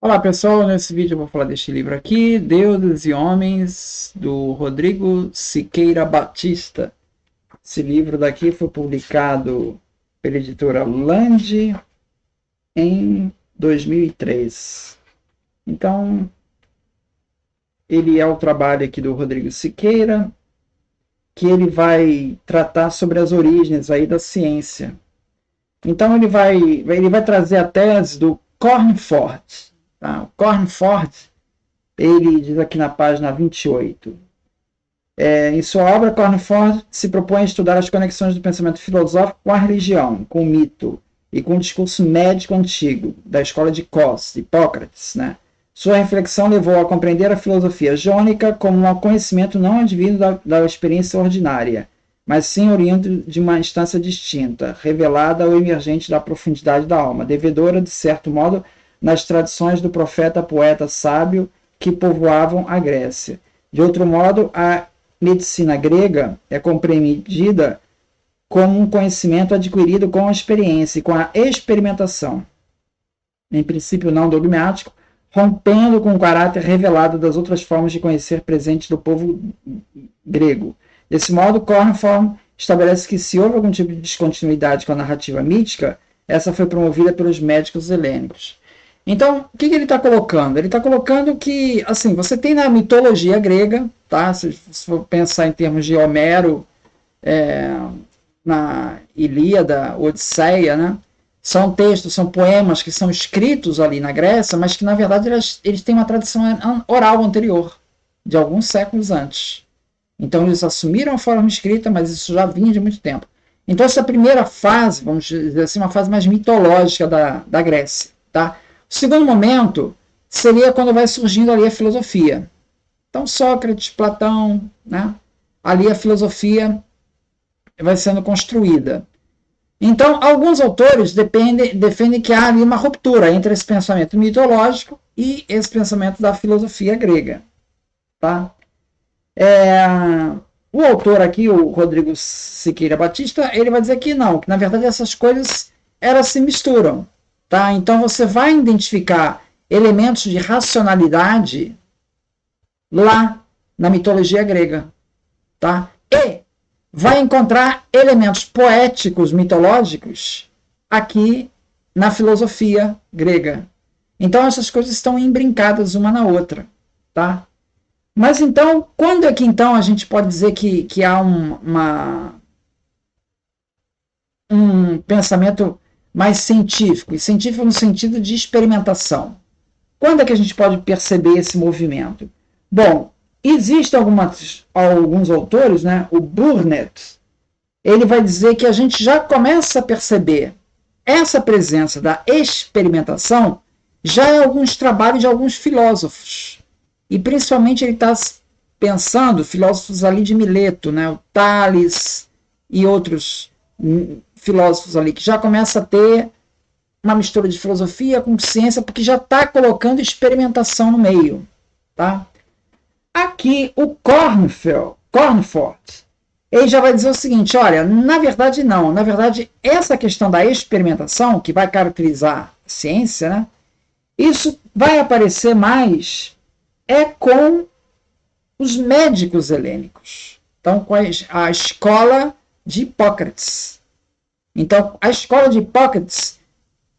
Olá pessoal, nesse vídeo eu vou falar deste livro aqui, Deuses e Homens, do Rodrigo Siqueira Batista. Esse livro daqui foi publicado pela editora Land em 2003. Então, ele é o trabalho aqui do Rodrigo Siqueira, que ele vai tratar sobre as origens aí da ciência. Então, ele vai trazer a tese do Cornforth. Tá? O Cornforth, ele diz aqui na página 28. Em sua obra, Cornforth se propõe a estudar as conexões do pensamento filosófico com a religião, com o mito e com o discurso médico antigo, da escola de Cos, Hipócrates. Né? Sua reflexão levou a compreender a filosofia jônica como um conhecimento não advindo da experiência ordinária, mas sim oriundo de uma instância distinta, revelada ou emergente da profundidade da alma, devedora, de certo modo, nas tradições do profeta, poeta, sábio que povoavam a Grécia. De outro modo, a medicina grega é compreendida como um conhecimento adquirido com a experiência e com a experimentação, em princípio não dogmático, rompendo com o caráter revelado das outras formas de conhecer presentes do povo grego. Desse modo, Cornforth estabelece que se houve algum tipo de descontinuidade com a narrativa mítica, essa foi promovida pelos médicos helênicos. Então, o que ele está colocando? Ele está colocando que, assim, você tem na mitologia grega, tá? Se for pensar em termos de Homero, na Ilíada, Odisseia, né? São textos, são poemas que são escritos ali na Grécia, mas que, na verdade, eles têm uma tradição oral anterior, de alguns séculos antes. Então, eles assumiram a forma escrita, mas isso já vinha de muito tempo. Então, essa primeira fase, vamos dizer assim, uma fase mais mitológica da Grécia, tá? O segundo momento seria quando vai surgindo ali a filosofia. Então, Sócrates, Platão, né? Ali a filosofia vai sendo construída. Então, alguns autores defendem que há ali uma ruptura entre esse pensamento mitológico e esse pensamento da filosofia grega. Tá? O autor aqui, o Rodrigo Siqueira Batista, ele vai dizer que não, que na verdade essas coisas elas se misturam. Tá? Então você vai identificar elementos de racionalidade lá na mitologia grega. Tá? E vai encontrar elementos poéticos, mitológicos, aqui na filosofia grega. Então essas coisas estão embrincadas uma na outra. Tá? Mas então, quando é que então a gente pode dizer que há um pensamento mais científico, e científico no sentido de experimentação? Quando é que a gente pode perceber esse movimento? Bom, existem alguns autores, né? O Burnett, ele vai dizer que a gente já começa a perceber essa presença da experimentação já em alguns trabalhos de alguns filósofos. E principalmente ele está pensando, filósofos ali de Mileto, né? O Tales e outros filósofos ali, que já começa a ter uma mistura de filosofia com ciência, porque já está colocando experimentação no meio. Tá? Aqui, o Cornforth, ele já vai dizer o seguinte, olha, na verdade não, na verdade essa questão da experimentação, que vai caracterizar a ciência, né? Isso vai aparecer mais com os médicos helênicos. Então, com a escola de Hipócrates. Então, a escola de Hipócrates,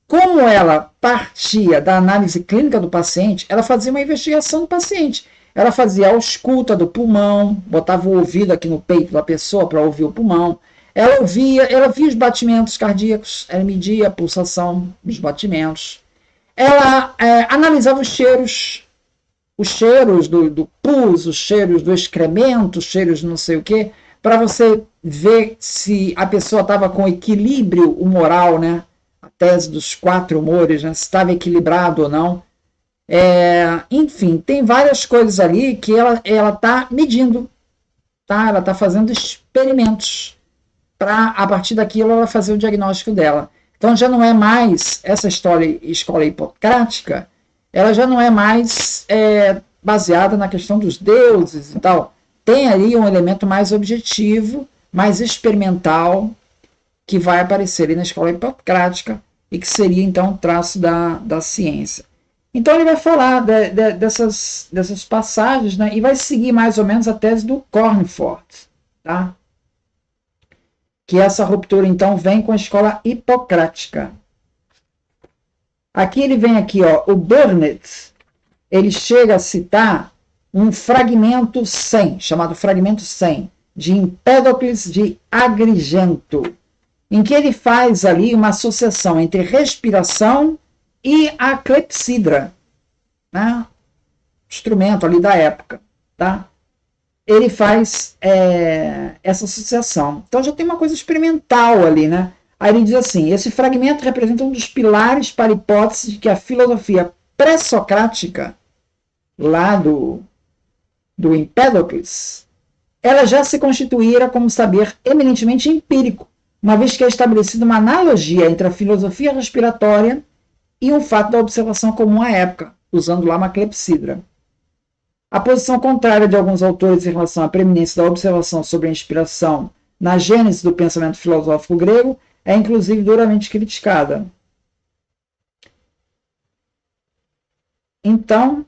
como ela partia da análise clínica do paciente, ela fazia uma investigação do paciente. Ela fazia a ausculta do pulmão, botava o ouvido aqui no peito da pessoa para ouvir o pulmão. Ela via os batimentos cardíacos, ela media a pulsação dos batimentos. Ela analisava os cheiros do pus, os cheiros do excremento, os cheiros de não sei o quê, para você ver se a pessoa estava com equilíbrio humoral, né? A tese dos 4 humores, né? Se estava equilibrado ou não. Enfim, tem várias coisas ali que ela está medindo, tá? Ela está fazendo experimentos para, a partir daquilo, ela fazer o diagnóstico dela. Então já não é mais essa escola hipocrática, ela já não é mais baseada na questão dos deuses e tal. Tem ali um elemento mais objetivo, mais experimental, que vai aparecer ali na escola hipocrática e que seria então um traço da ciência. Então ele vai falar dessas passagens, né, e vai seguir mais ou menos a tese do Cornford, tá? Que essa ruptura então vem com a escola hipocrática. Aqui ele vem aqui, ó, o Burnet, ele chega a citar um fragmento 100, chamado fragmento 100, de Empédocles de Agrigento, em que ele faz ali uma associação entre respiração e a clepsidra, né? Instrumento ali da época, tá? Ele faz essa associação. Então já tem uma coisa experimental ali, né? Aí ele diz assim, esse fragmento representa um dos pilares para a hipótese de que a filosofia pré-socrática, lá do Empédocles, ela já se constituíra como saber eminentemente empírico, uma vez que é estabelecida uma analogia entre a filosofia respiratória e um fato da observação comum à época, usando lá uma clepsidra. A posição contrária de alguns autores em relação à preeminência da observação sobre a inspiração na gênese do pensamento filosófico grego é inclusive duramente criticada. Então,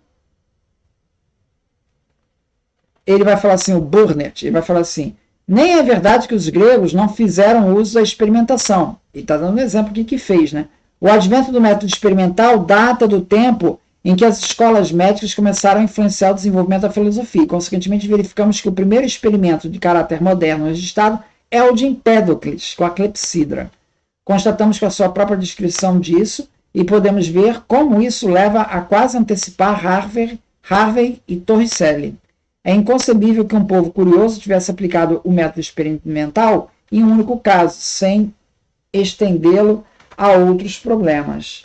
ele vai falar assim, o Burnet, ele vai falar assim, nem é verdade que os gregos não fizeram uso da experimentação. Ele está dando um exemplo aqui que fez, né? O advento do método experimental data do tempo em que as escolas médicas começaram a influenciar o desenvolvimento da filosofia. E, consequentemente, verificamos que o primeiro experimento de caráter moderno registrado é o de Empédocles, com a clepsidra. Constatamos com a sua própria descrição disso e podemos ver como isso leva a quase antecipar Harvey e Torricelli. É inconcebível que um povo curioso tivesse aplicado o método experimental em um único caso, sem estendê-lo a outros problemas.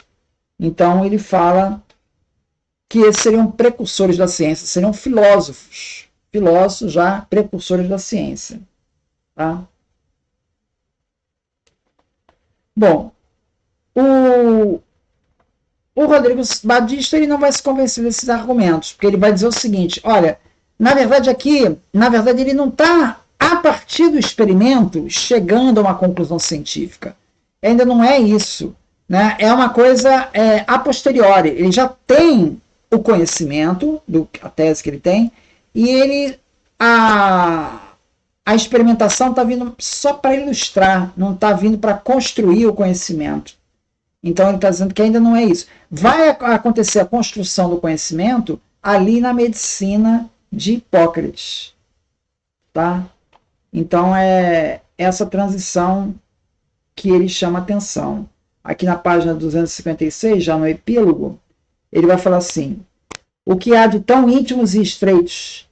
Então, ele fala que esses seriam precursores da ciência, seriam filósofos já precursores da ciência. Tá? Bom, o Rodrigo Batista ele não vai se convencer desses argumentos, porque ele vai dizer o seguinte, olha, na verdade ele não está, a partir do experimento, chegando a uma conclusão científica. Ainda não é isso. Né? É uma coisa a posteriori. Ele já tem o conhecimento, a tese que ele tem, e a experimentação está vindo só para ilustrar, não está vindo para construir o conhecimento. Então ele está dizendo que ainda não é isso. Vai acontecer a construção do conhecimento ali na medicina de Hipócrates. Tá? Então é essa transição que ele chama atenção. Aqui na página 256, já no epílogo, ele vai falar assim, o que há de tão íntimos e estreitos,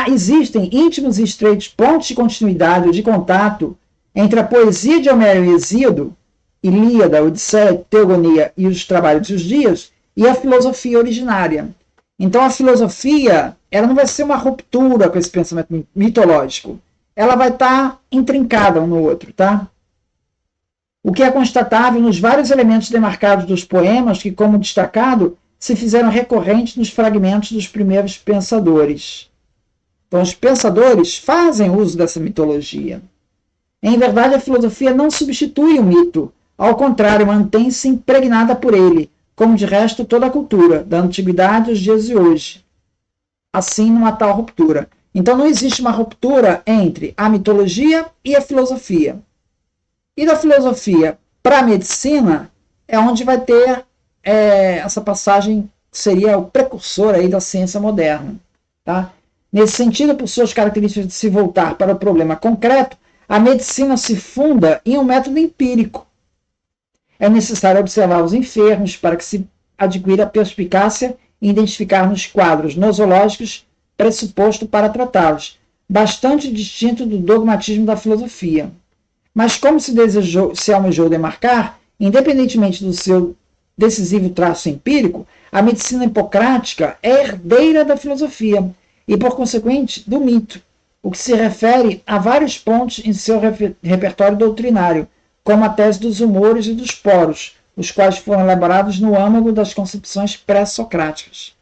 existem íntimos e estreitos pontos de continuidade ou de contato entre a poesia de Homero e Hesíodo, Ilíada, Odisseia, Teogonia e os Trabalhos dos Dias, e a filosofia originária. Então a filosofia, ela não vai ser uma ruptura com esse pensamento mitológico, ela vai estar intrincada um no outro, tá? O que é constatável nos vários elementos demarcados dos poemas que, como destacado, se fizeram recorrentes nos fragmentos dos primeiros pensadores. Então, os pensadores fazem uso dessa mitologia. Em verdade, a filosofia não substitui o mito, ao contrário, mantém-se impregnada por ele, como de resto toda a cultura, da antiguidade aos dias de hoje. Assim, numa tal ruptura. Então, não existe uma ruptura entre a mitologia e a filosofia. E da filosofia para a medicina é onde vai ter essa passagem que seria o precursor aí da ciência moderna. Tá? Nesse sentido, por suas características de se voltar para o problema concreto, a medicina se funda em um método empírico. É necessário observar os enfermos para que se adquira perspicácia e identificar nos quadros nosológicos pressuposto para tratá-los, bastante distinto do dogmatismo da filosofia. Mas como se almejou demarcar, independentemente do seu decisivo traço empírico, a medicina hipocrática é herdeira da filosofia e, por consequente, do mito, o que se refere a vários pontos em seu repertório doutrinário, como a tese dos humores e dos poros, os quais foram elaborados no âmago das concepções pré-socráticas.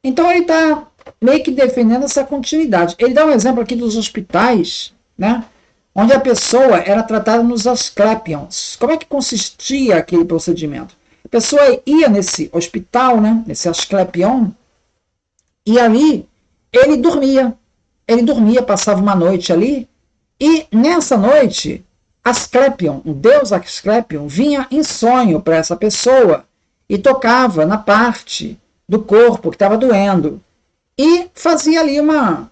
Então ele está meio que defendendo essa continuidade. Ele dá um exemplo aqui dos hospitais, né? Onde a pessoa era tratada nos Asclepions. Como é que consistia aquele procedimento? pessoa ia nesse hospital, né, nesse Asclepion, e ali ele dormia. Ele dormia, passava uma noite ali, e nessa noite, Asclepion, o deus Asclepion, vinha em sonho para essa pessoa e tocava na parte do corpo que estava doendo e fazia ali uma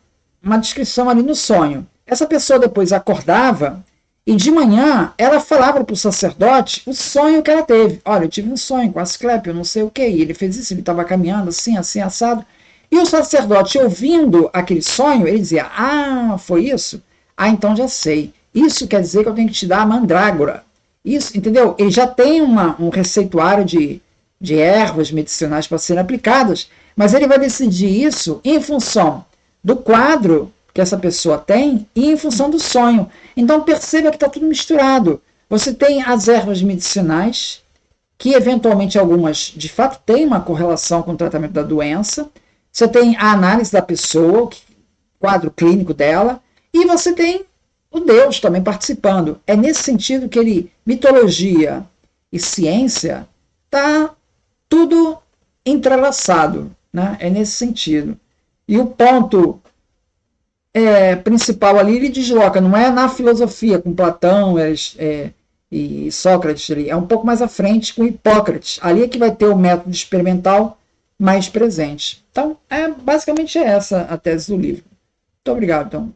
descrição ali no sonho. Essa pessoa depois acordava e de manhã ela falava para o sacerdote o sonho que ela teve. Olha, eu tive um sonho com Asclepion, não sei o que, e ele fez isso, ele estava caminhando assim, assim, assado. E o sacerdote, ouvindo aquele sonho, ele dizia, ah, foi isso? Ah, então já sei. Isso quer dizer que eu tenho que te dar a mandrágora. Isso, entendeu? Ele já tem um receituário de ervas medicinais para serem aplicadas, mas ele vai decidir isso em função do quadro que essa pessoa tem e em função do sonho. Então perceba que está tudo misturado. Você tem as ervas medicinais, que eventualmente algumas de fato têm uma correlação com o tratamento da doença. Você tem a análise da pessoa, o quadro clínico dela, e você tem o Deus também participando. É nesse sentido que mitologia e ciência, está tudo entrelaçado, né? É nesse sentido. E o ponto principal ali, ele desloca, não é na filosofia com Platão e Sócrates, é um pouco mais à frente com Hipócrates. Ali é que vai ter o método experimental mais presente. Então, basicamente essa a tese do livro. Muito obrigado, então.